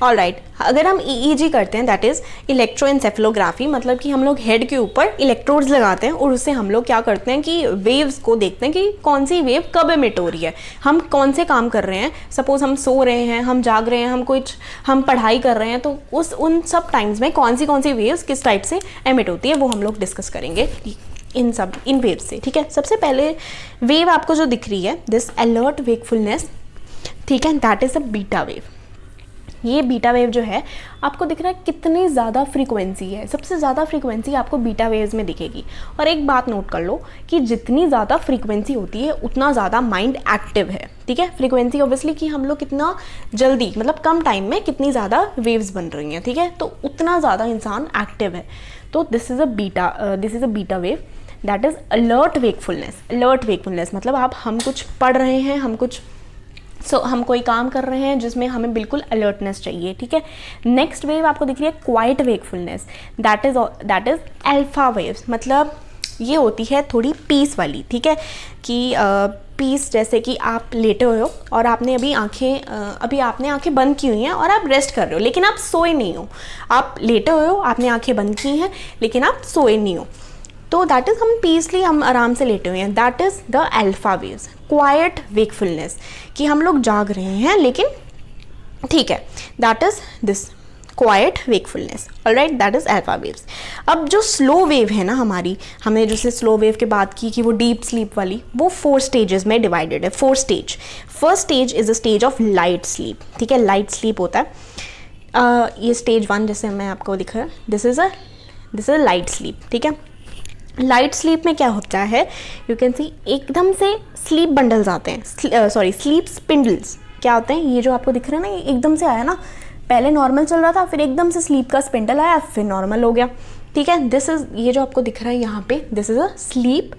Alright, अगर हम EEG करते हैं, दैट इज़ इलेक्ट्रोएन्सेफेलोग्राफी, मतलब कि हम लोग हेड के ऊपर इलेक्ट्रोड्स लगाते हैं और उससे हम लोग क्या करते हैं कि वेव्स को देखते हैं कि कौन सी वेव कब एमिट हो रही है, हम कौन से काम कर रहे हैं, सपोज हम सो रहे हैं, हम जाग रहे हैं, हम पढ़ाई कर रहे हैं, तो उन सब टाइम्स में कौन सी वेव्स किस टाइप से एमिट होती है वो हम लोग डिस्कस करेंगे इन वेव से। ठीक है, सबसे पहले वेव आपको जो दिख रही है, दिस अलर्ट वेकफुलनेस, ठीक है, that is a beta wave. ये बीटा वेव जो है आपको दिख रहा है कितनी ज़्यादा फ्रीक्वेंसी है, सबसे ज़्यादा फ्रीक्वेंसी आपको बीटा वेव्स में दिखेगी। और एक बात नोट कर लो कि जितनी ज़्यादा फ्रीक्वेंसी होती है उतना ज़्यादा माइंड एक्टिव है। ठीक है, फ्रीक्वेंसी ऑब्वियसली कि हम लोग कितना जल्दी, मतलब कम टाइम में कितनी ज़्यादा वेव्स बन रही हैं, ठीक है, तो उतना ज़्यादा इंसान एक्टिव है। तो this is a beta wave, that is alert wakefulness. Alert wakefulness मतलब हम कुछ पढ़ रहे हैं, हम कोई काम कर रहे हैं जिसमें हमें बिल्कुल अलर्टनेस चाहिए। ठीक है, नेक्स्ट वेव आपको दिख रही है quite wakefulness, that is alpha waves, मतलब ये होती है थोड़ी पीस वाली। ठीक है, कि पीस जैसे कि आप लेटे हुए हो और आपने अभी आंखें बंद की हुई हैं और आप रेस्ट कर रहे हो, लेकिन आप सोए नहीं हो। आप लेटे हुए हो, आपने आंखें बंद की हैं, लेकिन आप सोए नहीं हो, तो दैट इज़ हम आराम से लेटे हुए हैं, that is the alpha waves. Quite wakefulness कि हम लोग जाग रहे हैं लेकिन ठीक है, that is this quite wakefulness. Alright, that is alpha waves. अब जो स्लो वेव है ना हमने जैसे स्लो वेव की बात की कि वो डीप स्लीप वाली, वो 4 स्टेजेस में डिवाइडेड है, 4 stage. First stage is a stage of light sleep. ठीक है, लाइट स्लीप होता है ये स्टेज 1 जैसे मैं आपको दिखा, this is a light sleep. ठीक है, लाइट स्लीप में क्या होता है, यू कैन सी एकदम से स्लीप बंडल्स आते हैं, स्लीप स्पिंडल्स क्या होते हैं, ये जो आपको दिख रहा है ना, ये एकदम से आया ना, पहले नॉर्मल चल रहा था, फिर एकदम से स्लीप का स्पिंडल आया, फिर नॉर्मल हो गया। ठीक है, ये जो आपको दिख रहा है यहाँ पे, this is a slip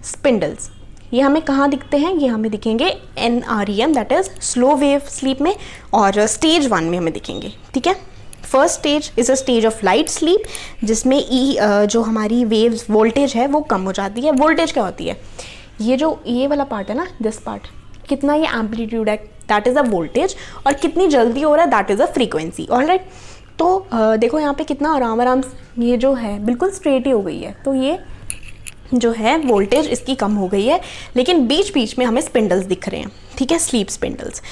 spindles. ये हमें कहाँ दिखते हैं, ये हमें दिखेंगे NREM, that is slow wave sleep में, और स्टेज 1 में हमें दिखेंगे। ठीक है, first stage is a stage of light sleep, जिसमें जो हमारी वेव्स वोल्टेज है वो कम हो जाती है। वोल्टेज क्या होती है, ये वाला पार्ट है ना, दिस पार्ट, कितना ये एम्पलीट्यूड है, दैट इज़ अ वोल्टेज, और कितनी जल्दी हो रहा है, that is a frequency. Alright, तो देखो यहाँ पे कितना आराम ये जो है बिल्कुल स्ट्रेट ही हो गई है, तो ये जो है वोल्टेज इसकी कम हो गई है, लेकिन बीच बीच में हमें स्पिंडल्स दिख रहे हैं। ठीक है, स्लीप स्पिंडल्स।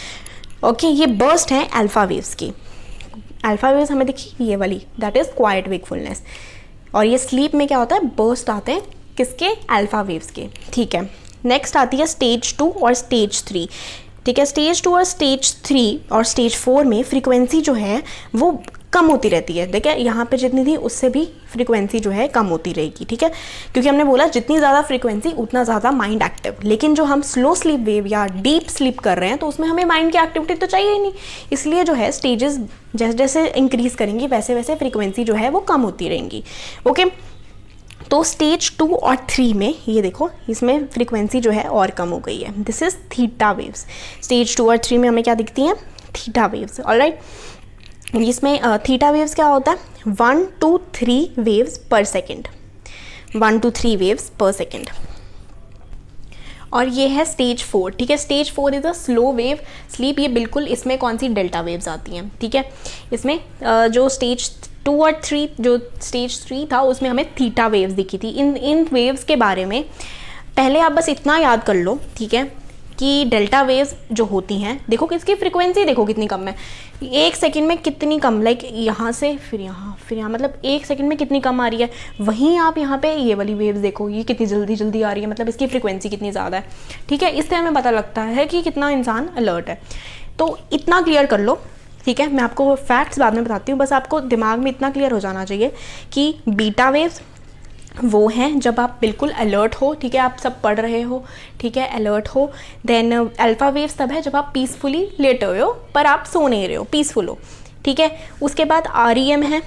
ओके, ये बर्स्ट हैं अल्फा वेव्स की। अल्फा वेव्स हमें दिखी ये वाली, दैट इज़ क्वाइट वेकफुलनेस। और ये स्लीप में क्या होता है, बर्स्ट आते हैं किसके, अल्फा वेव्स के। ठीक है, नेक्स्ट आती है स्टेज 2 और स्टेज 3। ठीक है, स्टेज 2 और स्टेज 3 और स्टेज 4 में फ्रीक्वेंसी जो है वो कम होती रहती है। देखिए यहाँ पे जितनी थी उससे भी फ्रीक्वेंसी जो है कम होती रहेगी। ठीक है, क्योंकि हमने बोला जितनी ज़्यादा फ्रीक्वेंसी उतना ज़्यादा माइंड एक्टिव। लेकिन जो हम स्लो स्लीप वेव या डीप स्लीप कर रहे हैं तो उसमें हमें माइंड की एक्टिविटी तो चाहिए ही नहीं, इसलिए जो है स्टेजेस जैसे जैसे इंक्रीज़ करेंगी वैसे वैसे फ्रीक्वेंसी जो है वो कम होती रहेंगी। ओके, तो स्टेज 2 और 3 में ये देखो, इसमें फ्रीक्वेंसी जो है और कम हो गई है, this is theta waves. Stage 2 और 3 में हमें क्या दिखती हैं, थीटा वेव्स। ऑलराइट, इसमें थीटा वेव्स क्या होता है, 1 to 3 वेव्स पर सेकेंड, 1 to 3 वेव्स पर सेकेंड। और ये है स्टेज 4। ठीक है, stage 4 is a slow wave sleep. ये बिल्कुल इसमें कौन सी डेल्टा वेव्स आती हैं। ठीक है, इसमें जो स्टेज 2 और 3, जो स्टेज 3 था उसमें हमें थीटा वेव्स दिखी थी। इन वेव्स के बारे में पहले आप बस इतना याद कर लो, ठीक है, कि डेल्टा वेव्स जो होती हैं, देखो कि इसकी फ्रीक्वेंसी देखो कितनी कम है, 1 सेकंड में कितनी कम, लाइक यहाँ से फिर यहाँ, मतलब 1 सेकंड में कितनी कम आ रही है। वहीं आप यहाँ पे ये वाली वेव्स देखो, ये कितनी जल्दी जल्दी आ रही है, मतलब इसकी फ्रीक्वेंसी कितनी ज़्यादा है। ठीक है, इससे हमें पता लगता है कि कितना इंसान अलर्ट है। तो इतना क्लियर कर लो। ठीक है, मैं आपको फैक्ट्स बाद में बताती हूँ, बस आपको दिमाग में इतना क्लियर हो जाना चाहिए कि बीटा वेव्स वो हैं जब आप बिल्कुल अलर्ट हो। ठीक है, आप सब पढ़ रहे हो, ठीक है, अलर्ट हो। देन अल्फा वेव्स तब है जब आप पीसफुली लेटे हुए हो पर आप सो नहीं रहे हो, पीसफुल हो। ठीक है, उसके बाद REM है,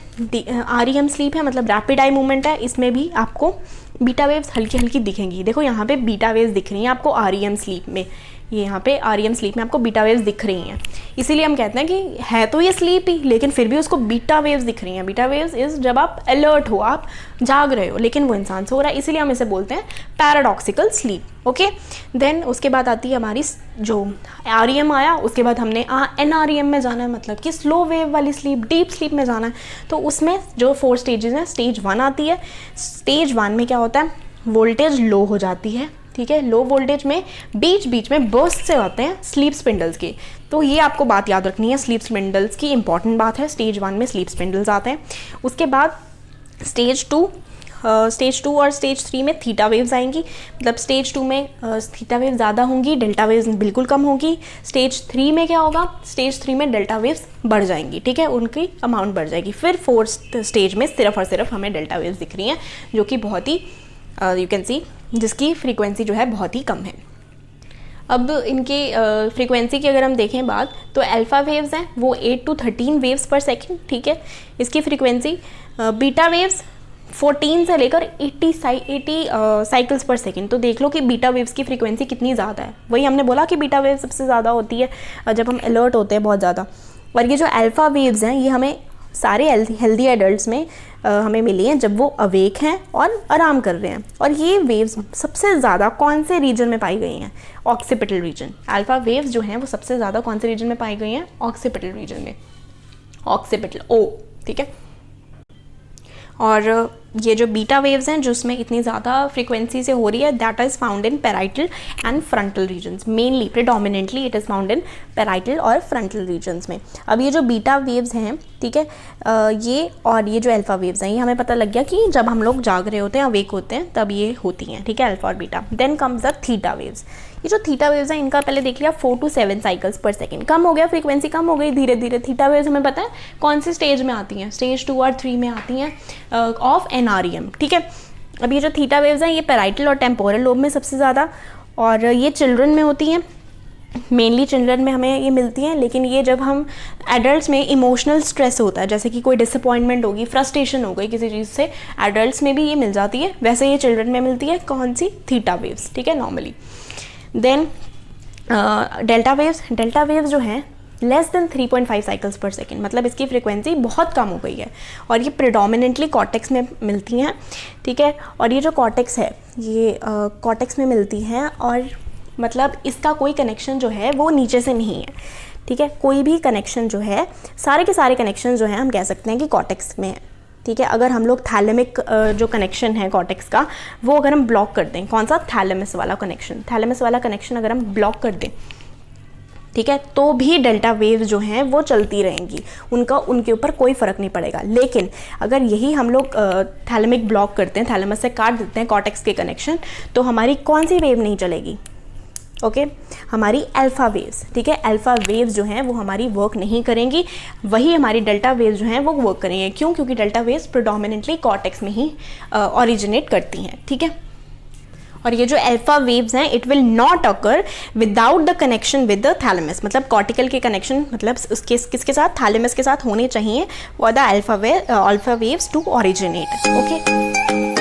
REM स्लीप है, मतलब रैपिड आई मूवमेंट है। इसमें भी आपको बीटा वेव्स हल्की हल्की दिखेंगी। देखो यहाँ पे बीटा वेव्स दिख रही हैं आपको REM स्लीप में। ये यहाँ पे REM स्लीप में आपको बीटा वेव्स दिख रही हैं, इसीलिए हम कहते हैं कि है तो ये स्लीप ही, लेकिन फिर भी उसको बीटा वेव्स दिख रही हैं। बीटा वेव्स इज जब आप अलर्ट हो, आप जाग रहे हो, लेकिन वो इंसान सो रहा है, इसीलिए हम इसे बोलते हैं पैराडॉक्सिकल स्लीप। ओके, देन उसके बाद आती है हमारी जो REM आया, उसके बाद हमने NREM में जाना है, मतलब कि स्लो वेव वाली स्लीप, डीप स्लीप में जाना है। तो उसमें जो 4 स्टेजेस हैं, स्टेज 1 आती है। स्टेज 1 में क्या होता है, वोल्टेज लो हो जाती है, ठीक है। लो वोल्टेज में बीच बीच में बर्स्ट से आते हैं स्लीप स्पिंडल्स के, तो ये आपको बात याद रखनी है, स्लीप स्पिंडल्स की इंपॉर्टेंट बात है। स्टेज 1 में स्लीप स्पिंडल्स आते हैं। उसके बाद स्टेज 2 और स्टेज 3 में थीटा वेव्स आएंगी, मतलब स्टेज 2 में थीटा वेव ज़्यादा होंगी, डेल्टा वेव्स बिल्कुल कम होगी। स्टेज 3 में क्या होगा, स्टेज 3 में डेल्टा वेव्स बढ़ जाएंगी, ठीक है, उनकी अमाउंट बढ़ जाएगी। फिर 4th स्टेज में सिर्फ और सिर्फ हमें डेल्टा वेव्स दिख रही हैं, जो कि बहुत ही यू कैन सी, जिसकी फ्रीक्वेंसी जो है बहुत ही कम है। अब इनकी फ्रीक्वेंसी की अगर हम देखें बात, तो अल्फ़ा वेव्स हैं वो 8 to 13 वेव्स पर सेकेंड, ठीक है, इसकी फ्रीक्वेंसी। बीटा वेव्स 14 से लेकर 80 साइकिल्स पर सेकेंड। तो देख लो कि बीटा वेव्स की फ्रीक्वेंसी कितनी ज़्यादा है। वही हमने बोला कि बीटा वेव सबसे ज़्यादा होती है जब हम अलर्ट होते हैं बहुत ज़्यादा। और ये जो अल्फ़ा वेव्स हैं, ये हमें सारे हेल्दी एडल्ट्स में हमें मिली हैं जब वो अवेक हैं और आराम कर रहे हैं। और ये वेव्स सबसे ज़्यादा कौन से रीजन में पाई गई हैं, ऑक्सीपिटल रीजन। अल्फ़ा वेव्स जो हैं वो सबसे ज़्यादा कौन से रीजन में पाई गई हैं, ऑक्सीपिटल रीजन में, ऑक्सीपिटल O, ठीक है। और ये जो बीटा वेव्स हैं जो उसमें इतनी ज़्यादा फ्रीक्वेंसी से हो रही है, that is found in parietal and frontal regions, mainly predominantly it is found in parietal और फ्रंटल रीजन्स में। अब ये जो बीटा वेव्स हैं, ठीक है, ये और ये जो अल्फ़ा वेव्स हैं, ये हमें पता लग गया कि जब हम लोग जाग रहे होते हैं, अवेक होते हैं, तब ये होती हैं, ठीक है, अल्फ़ा और beta. Then comes the theta waves. ये जो थीटा वेव्स हैं, इनका पहले देख लिया 4 to 7 साइकिल्स पर सेकेंड, कम हो गया, फ्रीक्वेंसी कम हो गई धीरे धीरे। थीटा वेव्स हमें पता है कौन सी स्टेज में आती हैं, स्टेज 2 और 3 में आती हैं ऑफ NREM, ठीक है। अब ये जो थीटा वेव्स हैं, ये पैराइटल और टेम्पोरल लोब में सबसे ज़्यादा, और ये चिल्ड्रन में होती हैं, मेनली चिल्ड्रन में हमें ये मिलती हैं। लेकिन ये जब हम एडल्ट्स में इमोशनल स्ट्रेस होता है, जैसे कि कोई डिसअपॉइंटमेंट होगी, फ्रस्ट्रेशन हो गई किसी चीज़ से, एडल्ट्स में भी ये मिल जाती है। वैसे ये चिल्ड्रन में मिलती है, कौन सी, थीटा वेव्स, ठीक है, नॉर्मली। देन डेल्टा वेव्स जो हैं लेस देन 3.5 साइकिल्स पर सेकेंड, मतलब इसकी फ्रीक्वेंसी बहुत कम हो गई है, और ये प्रिडोमिनेंटली कॉर्टेक्स में मिलती हैं, ठीक है। और ये जो कॉर्टेक्स है, ये कॉर्टेक्स में मिलती हैं, और मतलब इसका कोई कनेक्शन जो है वो नीचे से नहीं है, ठीक है। कोई भी कनेक्शन जो है, सारे के सारे कनेक्शन जो हैं हम कह सकते हैं कि कॉर्टेक्स में है, ठीक है। अगर हम लोग थैलेमिक जो कनेक्शन है कॉर्टेक्स का, वो अगर हम ब्लॉक कर दें, कौन सा, थैलेमस वाला कनेक्शन अगर हम ब्लॉक कर दें, ठीक है, तो भी डेल्टा वेव जो हैं वो चलती रहेंगी, उनके ऊपर कोई फ़र्क नहीं पड़ेगा। लेकिन अगर यही हम लोग थैलेमिक ब्लॉक करते हैं, थैलेमस से काट देते हैं कॉर्टेक्स के कनेक्शन, तो हमारी कौन सी वेव नहीं चलेगी, ओके, हमारी अल्फ़ा वेव्स, ठीक है। अल्फ़ा वेव्स जो हैं वो हमारी वर्क नहीं करेंगी, वही हमारी डेल्टा वेव्स जो हैं वो वर्क करेंगे। क्यों? क्योंकि डेल्टा वेव्स प्रिडोमिनेंटली कॉर्टेक्स में ही ओरिजिनेट करती हैं, ठीक है। और ये जो अल्फा वेव्स हैं, it will not occur without the connection with the thalamus, मतलब कॉर्टिकल के कनेक्शन, मतलब उसके किसके साथ, थैलेमस के साथ होने चाहिए for the alpha waves to originate, okay.